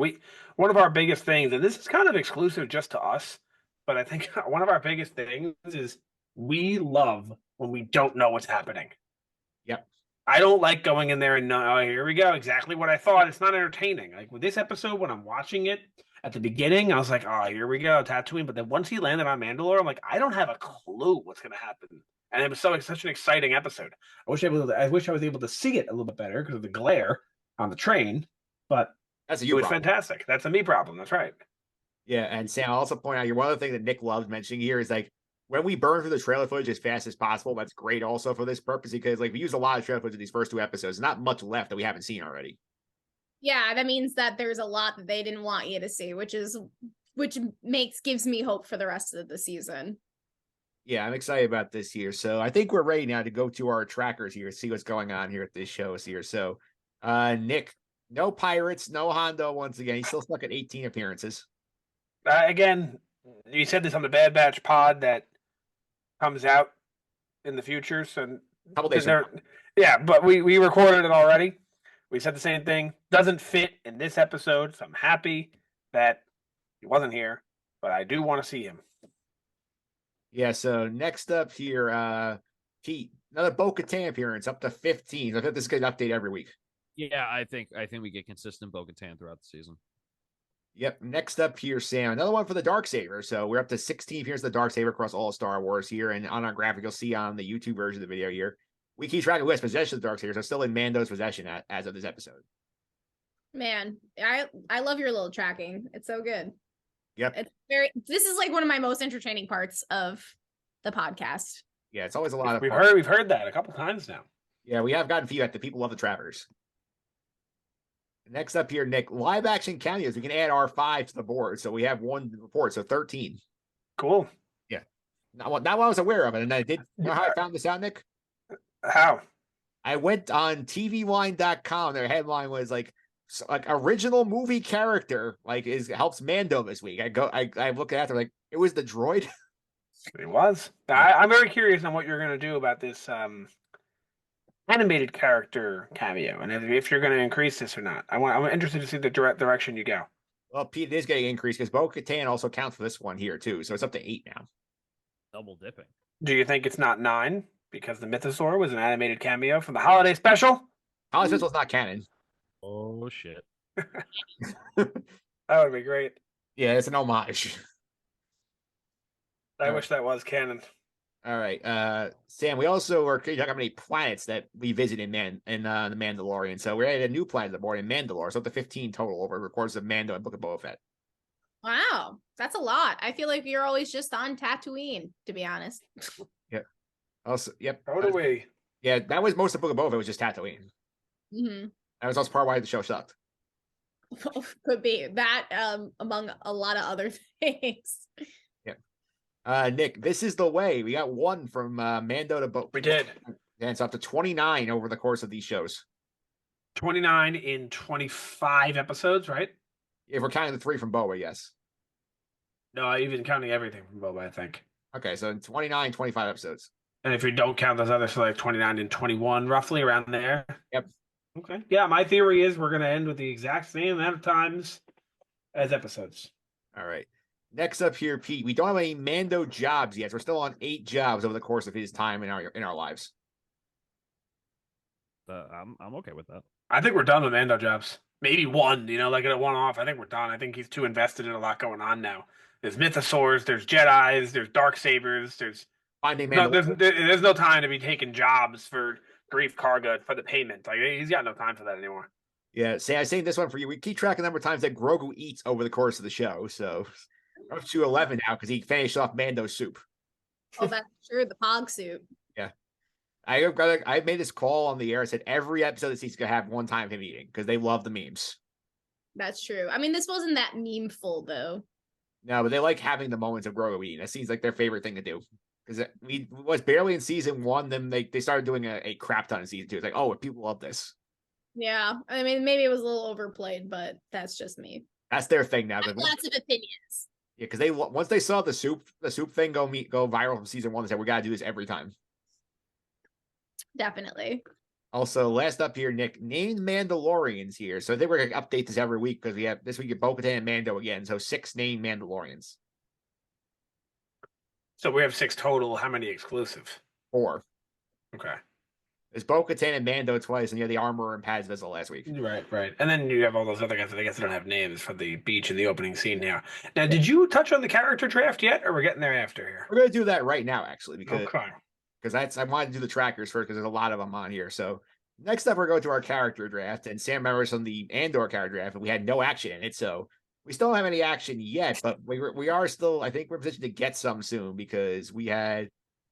One of our biggest things, and this is kind of exclusive just to us, but I think one of our biggest things is we love when we don't know what's happening. Yep. I don't like going in there and oh, here we go, exactly what I thought. It's not entertaining. Like with this episode, when I'm watching it at the beginning, I was like, oh, here we go, Tatooine. But then once he landed on Mandalore, I'm like, I don't have a clue what's going to happen. And it was such an exciting episode. I wish I was able to see it a little bit better because of the glare on the train. But it was fantastic. That's a me problem. That's right. Yeah, and Sam, I'll also point out here, one other thing that Nick loves mentioning here is like when we burn through the trailer footage as fast as possible, that's great also for this purpose because like we use a lot of trailer footage in these first 2 episodes. There's not much left that we haven't seen already. Yeah, that means that there's a lot that they didn't want you to see, which gives me hope for the rest of the season. Yeah, I'm excited about this here. So I think we're ready now to go to our trackers here, see what's going on here at this show here. So Nick, no Pirates, no Hondo once again. He's still stuck at 18 appearances. Again, you said this on the Bad Batch pod that comes out in the future. So couple days yeah, but we recorded it already. We said the same thing. Doesn't fit in this episode, so I'm happy that he wasn't here, but I do want to see him. Yeah, so next up here, Pete, another Bo-Katan appearance up to 15. I think this is going to update every week. Yeah, I think we get consistent Bo-Katan throughout the season. Yep. Next up here, Sam, another one for the Darksaber. So we're up to 16 appearances of the Darksaber across all Star Wars here. And on our graphic, you'll see on the YouTube version of the video here, we keep track of who has possession of the Darksaber. So still in Mando's possession as of this episode. Man, I love your little tracking. It's so good. Yep. This is like one of my most entertaining parts of the podcast. Yeah, it's always a lot of we've heard that a couple times now. Yeah, we have gotten feedback that people love the trackers. Next up here, Nick, live action cameos. We can add R5 to the board. So we have 1 report, so 13. Cool. Yeah. Not what I was aware of it. And I did you know how I found this out, Nick? How? I went on tvline.com. Their headline was like original movie character helps Mando this week. I look at it, like it was the droid. It was. I'm very curious on what you're going to do about this animated character cameo, and if you're going to increase this or not. I'm interested to see the direction you go. Well, Pete, it is getting increased because Bo-Katan also counts for this one here too, so it's up to 8 now. Double dipping. Do you think it's not 9 because the Mythosaur was an animated cameo from the holiday special? Holiday special is not canon. Oh shit! That would be great. Yeah, it's an homage. I wish that was canon. All right, Sam. We also are talking about how many planets that we visit in the Mandalorian. So we're at a new planet on the board in Mandalore. So up to 15 total over the course of Mando and Book of Boba Fett. Wow, that's a lot. I feel like you're always just on Tatooine, to be honest. Yep. Also, yep. How do we? Yeah, that was most of Book of Boba Fett was just Tatooine. Mm-hmm. That was also part of why the show sucked. Could be that among a lot of other things. Nick, this is the way. We got 1 from Mando to Boba. We did. And it's up to 29 over the course of these shows. 29 in 25 episodes, right? If we're counting the 3 from Boba, yes. No, even counting everything from Boba, I think. Okay, so 29, 25 episodes. And if you don't count those others, so like 29 and 21, roughly around there. Yep. Okay. Yeah, my theory is we're going to end with the exact same amount of times as episodes. All right. Next up here, Pete. We don't have any Mando jobs yet. So we're still on 8 jobs over the course of his time in our lives. I'm okay with that. I think we're done with Mando jobs. Maybe one, like a one-off. I think we're done. I think he's too invested in a lot going on now. There's mythosaurs, there's Jedis, there's Darksabers, there's Finding no, Mandalorian. there's no time to be taking jobs for Grief Karga for the payment. Like he's got no time for that anymore. Yeah, say I saying this one for you. We keep track of the number of times that Grogu eats over the course of the show. So we're up to 11 now because he finished off Mando soup. Oh, that's true. The pog soup. Yeah. I made this call on the air. I said every episode this season's gonna have one time him eating because they love the memes. That's true. I mean, this wasn't that meme-ful, though. No, but they like having the moments of Grogu eating. That seems like their favorite thing to do. Because we was barely in season 1, then they started doing a crap ton in season 2. It's like, oh, people love this. Yeah, I mean, maybe it was a little overplayed, but that's just me. That's their thing now. Lots of opinions. Yeah, because once they saw the soup thing go viral from season 1, they said we gotta do this every time. Definitely. Also, last up here, Nick, named Mandalorians here. So I think we're gonna update this every week because we have this week at Bo-Katan and Mando again. So 6 named Mandalorians. So we have 6 total. How many exclusive? 4. Okay. There's Bo-Katan and Mando twice, and you have the Armorer and Paz Vessel last week. Right. And then you have all those other guys that I guess they don't have names for the beach and the opening scene here. Now, did you touch on the character draft yet, or we're getting there after here? We're gonna do that right now, actually, because okay. I wanted to do the trackers first because there's a lot of them on here. So next up, we're going to our character draft, and Sam remembers on the Andor character draft, and we had no action in it, so we still don't have any action yet, but we are still, I think we're positioned to get some soon because we had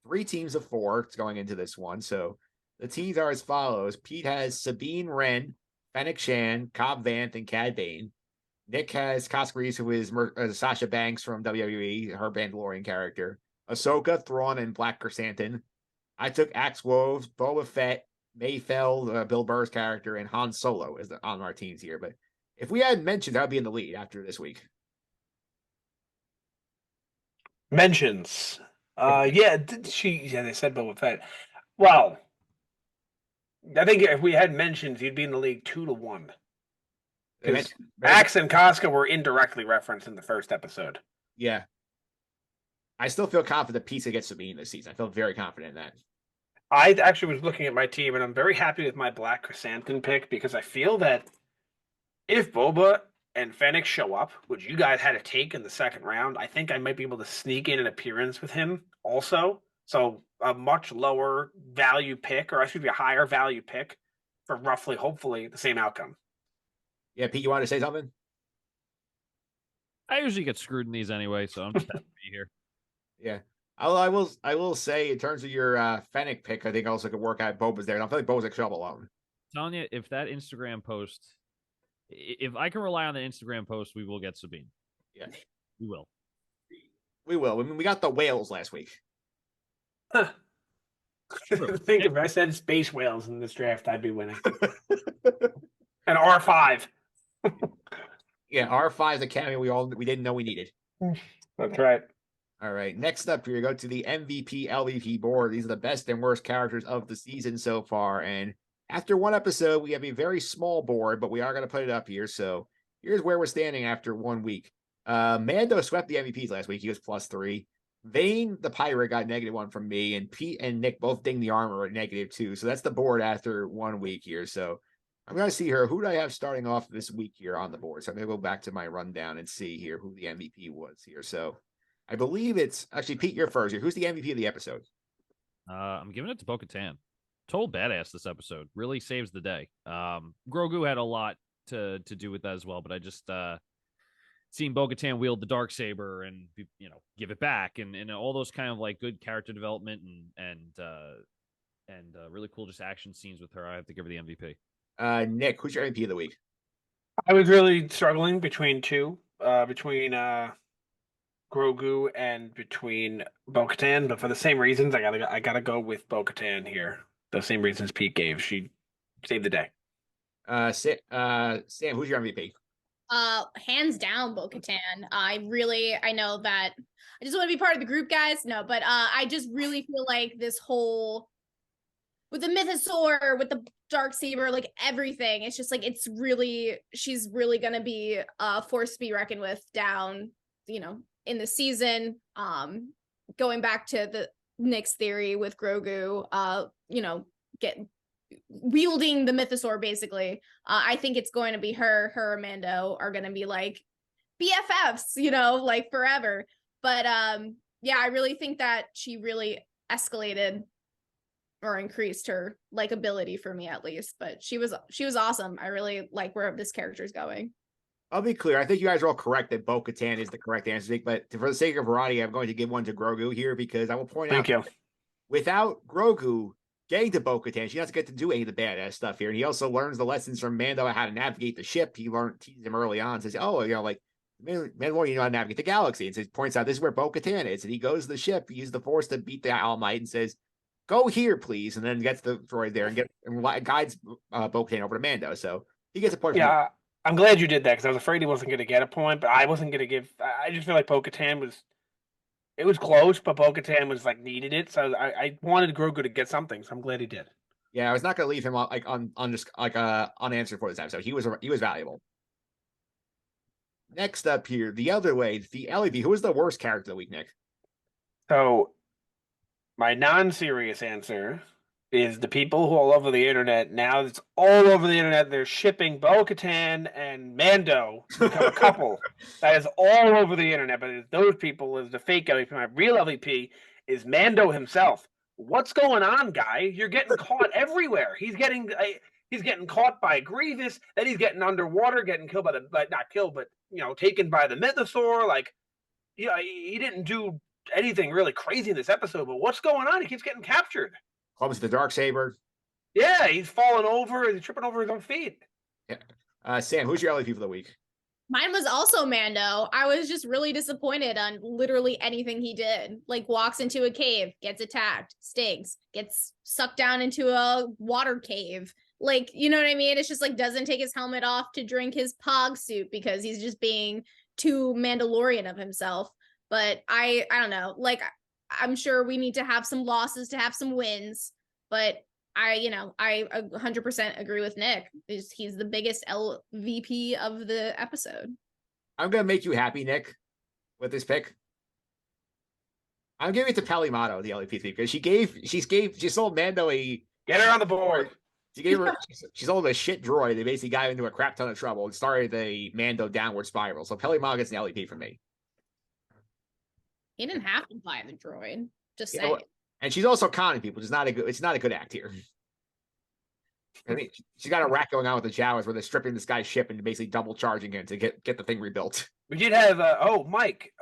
3 teams of 4 going into this one. So the teams are as follows. Pete has Sabine Wren, Fennec Shan, Cobb Vanth, and Cad Bane. Nick has Casca Reese, who is Sasha Banks from WWE, her Mandalorian character. Ahsoka, Thrawn, and Black Chrysanthemum. I took Axe Woves, Boba Fett, Mayfeld, Bill Burr's character, and Han Solo is on our teams here. But if we had mentioned, that would be in the lead after this week. Mentions. Yeah, they said Boba Fett. Well, I think if we had mentions, you'd be in the league 2-1. Axe and Casca were indirectly referenced in the first episode. Yeah. I still feel confident Pizza gets Sabine this season. I feel very confident in that. I actually was looking at my team, and I'm very happy with my Black Chrysanthemum pick because I feel that if Boba and Fennec show up, which you guys had a take in the second round, I think I might be able to sneak in an appearance with him also. So a much lower value pick, or I should be a higher value pick for roughly, hopefully, the same outcome. Yeah, Pete, you want to say something? I usually get screwed in these anyway, so I'm just happy to be here. Yeah. I will say, in terms of your Fennec pick, I think also could work out Boba's there. I don't feel like Boba's going to show up alone. I'm telling you, if that Instagram post, if I can rely on the Instagram post, we will get Sabine. Yeah. We will. We will. I mean, we got the whales last week. Huh. Think if I said space whales in this draft, I'd be winning. And R5. Yeah, R5 is a cameo we didn't know we needed. That's right. All right. Next up, here we go to the MVP, LVP board. These are the best and worst characters of the season so far. And after one episode, we have a very small board, but we are going to put it up here. So here's where we're standing after 1 week. Mando swept the MVPs last week. He was +3. Vane, the pirate, got -1 from me, and Pete and Nick both dinged the armor at -2. So that's the board after 1 week here. So I'm going to see here. Who do I have starting off this week here on the board? So I'm going to go back to my rundown and see here who the MVP was here. So I believe it's actually Pete, you're first here. Who's the MVP of the episode? I'm giving it to Bo-Katan. Total badass this episode. Really saves the day. Grogu had a lot to do with that as well, but I just seeing Bo-Katan wield the Darksaber and give it back and all those kind of like good character development and really cool just action scenes with her. I have to give her the MVP. Nick, who's your MVP of the week? I was really struggling between two, between Grogu and between Bo-Katan, but for the same reasons, I gotta go with Bo-Katan here. The same reasons Pete gave. She saved the day. Sam, who's your MVP? Hands down, Bo-Katan. I know that I just want to be part of the group, guys. No, but I just really feel like this whole with the mythosaur, with the dark saber, like everything, it's just like she's really gonna be a force to be reckoned with down, in the season. Going back to the Nick's theory with Grogu, get wielding the mythosaur basically. I think it's going to be her and Mando are going to be like BFFs, like forever. But yeah, I really think that she really escalated or increased her likability for me, at least. But she was awesome. I really like where this character is going. I'll be clear. I think you guys are all correct that Bo-Katan is the correct answer. But for the sake of variety, I'm going to give one to Grogu here because I will point out. Thank you. Without Grogu getting to Bo-Katan, she doesn't get to do any of the badass stuff here. And he also learns the lessons from Mando on how to navigate the ship. He teases him early on, says, "Oh, like Mandalorian, you know how to navigate the galaxy." And so he points out this is where Bo-Katan is. And he goes to the ship, he uses the Force to beat the All Might, and says, "Go here, please." And then gets the droid there and guides Bo-Katan over to Mando. So he gets a point. Yeah, I'm glad you did that because I was afraid he wasn't going to get a point, but I wasn't going to give. I just feel like Bo-Katan was. It was close, but Bo-Katan was needed it, so I wanted Grogu to get something, so I'm glad he did. Yeah, I was not going to leave him unanswered for this episode. He was valuable. Next up here, the other way, the LEP. Who was the worst character of the week, Nick? So, my non-serious answer is the people who all over the internet, now it's all over the internet, they're shipping Bo-Katan and Mando to become a couple. That is all over the internet, but those people is the fake LVP. My real LVP is Mando himself. What's going on, guy? You're getting caught everywhere. He's getting caught by Grievous, then he's getting underwater, getting killed by not killed, but taken by the mythosaur. He didn't do anything really crazy in this episode, but what's going on? He keeps getting captured. Clubs the dark saber. Yeah, he's falling over. He's tripping over his own feet. Yeah. Sam, who's your LEP for the week? Mine was also Mando. I was just really disappointed on literally anything he did. Like walks into a cave, gets attacked, stings, gets sucked down into a water cave. Like, you know what I mean? It's just like doesn't take his helmet off to drink his pog suit because he's just being too Mandalorian of himself. But I don't know. Like, I'm sure we need to have some losses to have some wins, but I 100% agree with Nick. He's the biggest LVP of the episode. I'm gonna make you happy, Nick, with this pick. I'm giving it to Pelimato, the LVP, because she sold Mando a get her on the board. She sold a shit droid. They basically got into a crap ton of trouble and started the Mando downward spiral. So Pelimato gets an LVP for me. He didn't have to buy the droid. Just saying. And she's also conning people. It's not a good act here. I mean, she's got a rack going on with the Jawas where they're stripping this guy's ship and basically double charging it to get the thing rebuilt. We did have Mike.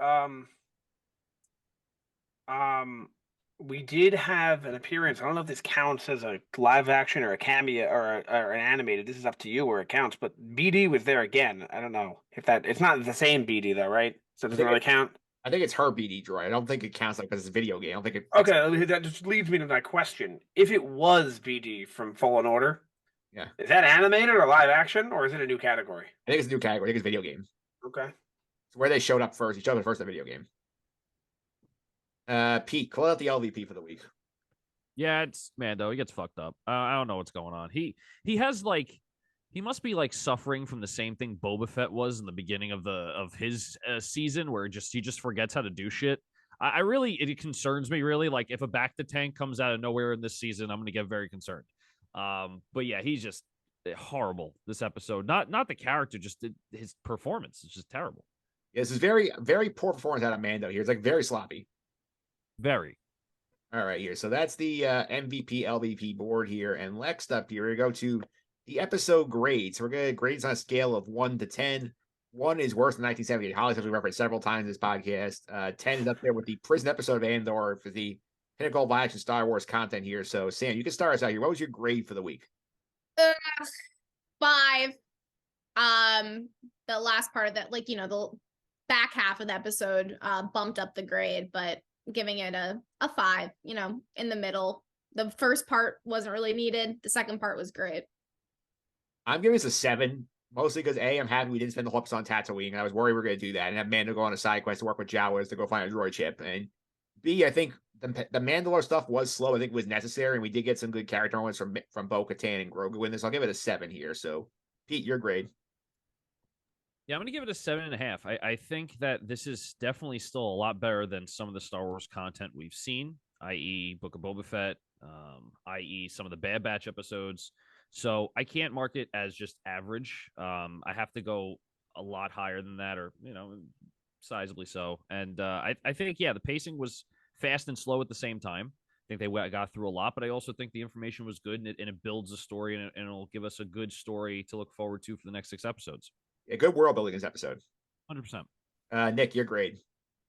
We did have an appearance. I don't know if this counts as a live action or a cameo or an animated. This is up to you where it counts. But BD was there again. I don't know if it's not the same BD though, right? So it doesn't really count. I think it's her BD droid. I don't think it counts because it's a video game. I don't think it. Okay, that just leads me to my question. If it was BD from Fallen Order, yeah, is that animated or live action, or is it a new category? I think it's a new category. I think it's video game. Okay. It's where they showed up first. He showed up first in the video game. Pete, call out the LVP for the week. Yeah, it's Mando. He gets fucked up. I don't know what's going on. He has he must be suffering from the same thing Boba Fett was in the beginning of his season, where he just forgets how to do shit. It concerns me really. Like if a back to tank comes out of nowhere in this season, I'm going to get very concerned. But yeah, he's just horrible this episode. Not the character, just his performance. It's just terrible. Yeah, this is very, very poor performance out of Mando here. It's very sloppy. Very. All right, here. So that's the MVP, LVP board here. And next up here, we go to the episode grades. So we're going to grades on a scale of 1 to 10. 1 is worse than 1978 Hollies, as we referenced several times in this podcast. 10 is up there with the prison episode of Andor for the pinnacle of action Star Wars content here. So, Sam, you can start us out here. What was your grade for the week? 5. The last part of that, the back half of the episode bumped up the grade, but giving it a 5, in the middle. The first part wasn't really needed. The second part was great. I'm giving this a 7. mostly because I'm happy we didn't spend the whole episode on Tatooine, and I was worried we were going to do that and have Mando go on a side quest to work with Jawas to go find a droid ship. And B, I think the Mandalore stuff was slow. I think it was necessary, and we did get some good character moments from Bo-Katan and Grogu in this. I'll give it a 7 here. So, Pete, your grade. Yeah, I'm going to give it a 7.5. I think that this is definitely still a lot better than some of the Star Wars content we've seen, i.e. Book of Boba Fett, i.e. some of the Bad Batch episodes. So I can't mark it as just average. I have to go a lot higher than that, or, sizably so. And I think, the pacing was fast and slow at the same time. I think they got through a lot, but I also think the information was good, and it builds a story, and it'll give us a good story to look forward to for the next 6 episodes. Yeah, good world building this episode. 100%. Nick, your grade.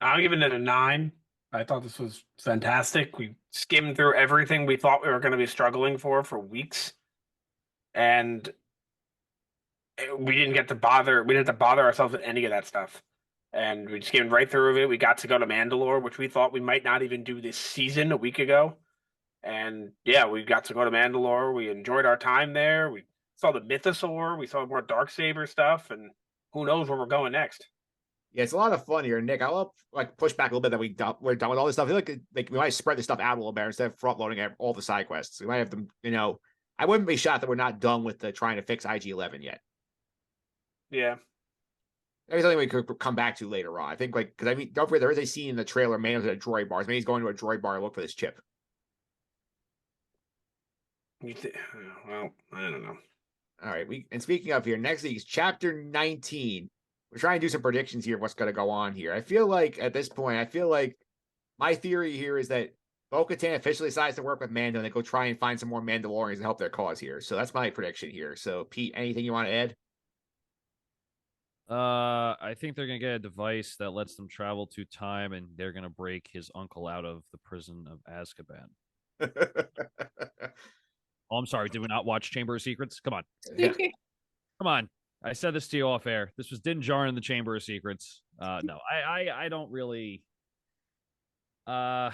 I'm giving it a 9. I thought this was fantastic. We skimmed through everything we thought we were going to be struggling for weeks. And we didn't have to bother ourselves with any of that stuff. And we skimmed right through it. We got to go to Mandalore, which we thought we might not even do this season a week ago. And yeah, we got to go to Mandalore. We enjoyed our time there. We saw the Mythosaur. We saw more Darksaber stuff. And who knows where we're going next. Yeah, it's a lot of fun here, Nick. I'll push back a little bit that we're done with all this stuff. I feel like we might spread this stuff out a little better instead of front loading all the side quests. We might have them, I wouldn't be shocked that we're not done with the trying to fix IG-11 yet. Yeah. Maybe something we could come back to later on. I think, because don't forget, there is a scene in the trailer, Mando's at a droid bar. Maybe he's going to a droid bar to look for this chip. Well, I don't know. All right. And speaking of here, next week's chapter 19. We're trying to do some predictions here of what's going to go on here. I feel like at this point, my theory here is that Bo-Katan officially decides to work with Mando and they go try and find some more Mandalorians to help their cause here. So that's my prediction here. So, Pete, anything you want to add? I think they're going to get a device that lets them travel to time, and they're going to break his uncle out of the prison of Azkaban. Oh, I'm sorry. Did we not watch Chamber of Secrets? Come on. Yeah. Come on. I said this to you off air. This was Din Djarin in the Chamber of Secrets. No, I don't really. I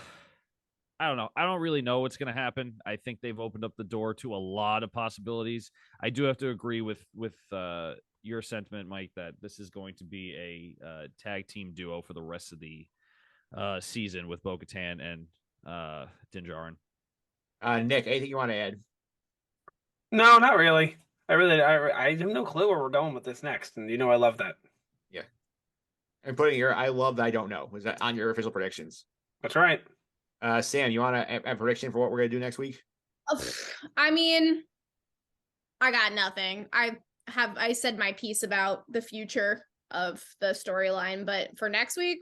don't know. I don't really know what's going to happen. I think they've opened up the door to a lot of possibilities. I do have to agree with your sentiment, Mike, that this is going to be a tag team duo for the rest of the season with Bo-Katan and Din Djarin. Nick, anything you want to add? No, not really. I have no clue where we're going with this next, and I love that. Yeah. And putting your I love that I don't know. Was that on your official predictions? That's right. Sam, you want to have a prediction for what we're going to do next week? I mean, I got nothing. I said my piece about the future of the storyline, but for next week,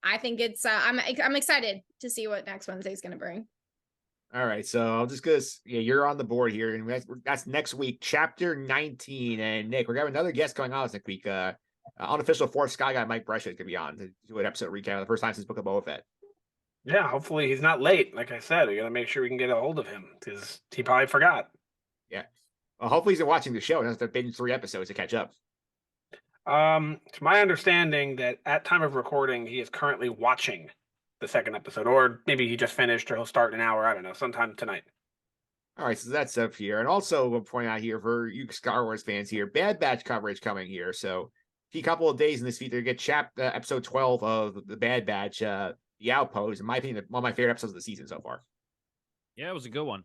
I think it's I'm excited to see what next Wednesday's going to bring. All right, so I'll just go. Yeah, you're on the board here, and that's next week, chapter 19. And Nick, we're gonna have another guest coming on next week. Unofficial fourth Sky Guy Mike Brescia is gonna be on to do an episode recap the first time since Book of Boba Fett. Yeah, hopefully he's not late. Like I said, we gotta make sure we can get a hold of him because he probably forgot. Yeah, well, hopefully he's been watching the show and has to binge 3 episodes to catch up. It's my understanding that at time of recording, he is currently watching the second episode, or maybe he just finished, or he'll start in an hour. I don't know, sometime tonight. All right, so that's up here. And also we'll point out here for you Star Wars fans here, Bad Batch coverage coming here. So a couple of days in this feed, they get episode 12 of the Bad Batch, The Outpost. In my opinion, one of my favorite episodes of the season so far. Yeah, it was a good one.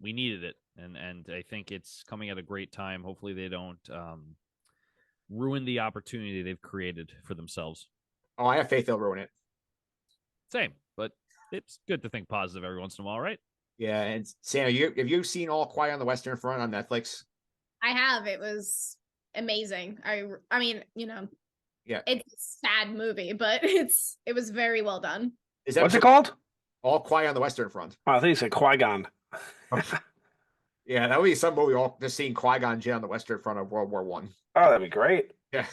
We needed it, and I think it's coming at a great time. Hopefully they don't ruin the opportunity they've created for themselves. Oh, I have faith they'll ruin it. Same, but it's good to think positive every once in a while, right? Yeah, and Sam, have you seen All Quiet on the Western Front on Netflix? I have. It was amazing. I mean, yeah, it's a sad movie, but it was very well done. What's it called? All Quiet on the Western Front. Oh, I think you said Qui-Gon. Yeah, that would be some movie all just seeing Qui-Gon Jinn on the Western Front of World War One. Oh, that'd be great. Yeah.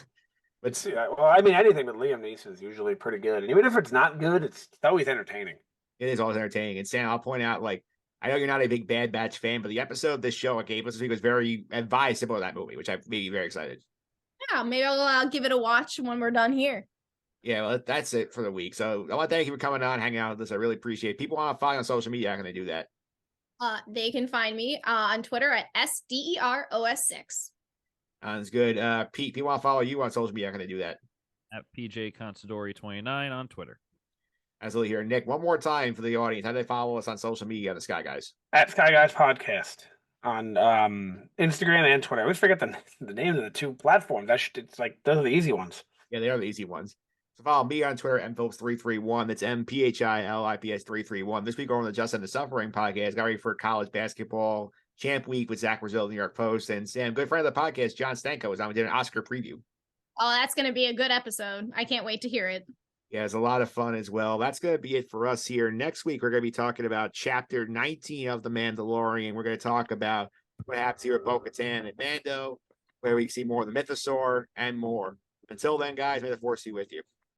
But well, I mean, anything with Liam Neeson is usually pretty good. And even if it's not good, it's always entertaining. It is always entertaining. And Sam, I'll point out, I know you're not a big Bad Batch fan, but the episode of this show it gave us this week was very similar to that movie, which made me very excited. Yeah, maybe I'll give it a watch when we're done here. Yeah, well, that's it for the week. So I want to thank you for coming on, hanging out with us. I really appreciate it. People want to follow on social media. How can they do that? They can find me on Twitter at SDEROS6. Sounds good. Pete, if you want to follow you on social media, I'm going to do that. At PJ Consadori 29 on Twitter. Absolutely here. Nick, one more time for the audience. How do they follow us on social media on the Sky Guys? At Sky Guys Podcast on Instagram and Twitter. I always forget the names of the two platforms. It's like those are the easy ones. Yeah, they are the easy ones. So follow me on Twitter, mphillips331. That's MPHILIPS331. This week over on the Just End the Suffering podcast, got ready for college basketball champ week with Zach Brazil, New York Post. And Sam, good friend of the podcast, John Stanko, was on. We did an Oscar preview. Oh, that's going to be a good episode. I can't wait to hear it. Yeah, it's a lot of fun as well. That's going to be it for us here. Next week, we're going to be talking about Chapter 19 of The Mandalorian. We're going to talk about what happens here with Bo-Katan and Mando, where we see more of the Mythosaur and more. Until then, guys, may the Force be with you.